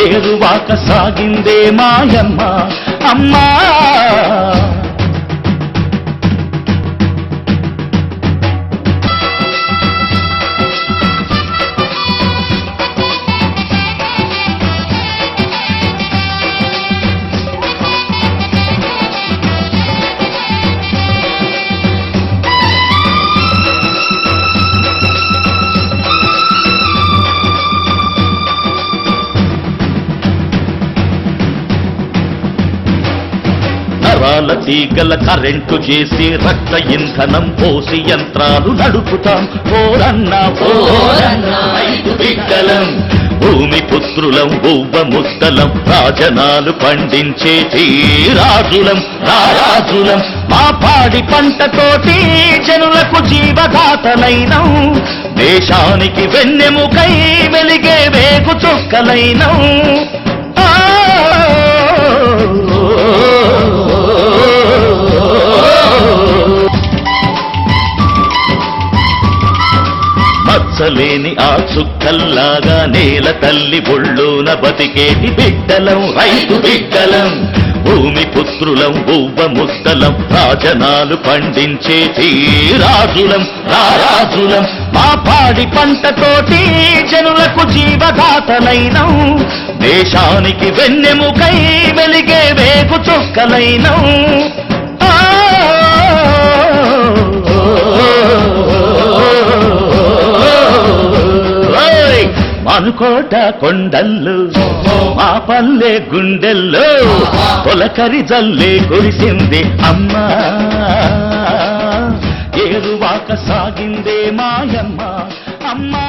ఏరువాక సాగిందే మాయమ్మ అమ్మా. నరాల తీగల కరెంటు చేసి రక్త ఇంధనం పోసి యంత్రాలు నడుపుతాం ఓరన్నా ఓరన్నా. ఐదు బిడ్డలం భూమి పుత్రులం బువ్వ ముద్దలం రాజనాలు పండించేటి రాజులం రాజులం. మా పాడి పంటతోటి జనులకు జీవదాతలైనం దేశానికి వెన్నెముకై వెలిగే వేగు చుక్కలైనం. మచ్చలేని ఆ చుక్కల్లాగా నేల తల్లి ఒళ్ళోన బతికేటి బిడ్డలం రైతు బిడ్డలం భూమి పుత్రులం బువ్వ ముద్దలం రాజనాలు పండించేటి రాజులం రాజులం. మా పాడి పంటతోటి జనులకు జీవదాతలైనం దేశానికి వెన్నెముకై వెలిగే వేగు చుక్కలైనం. మనుకోట కొండల్లో మా పల్లె గుండెల్లో తొలకరి జల్లే కురిసింది అమ్మా. ఏరువాక సాగిందే మాయమ్మ అమ్మా.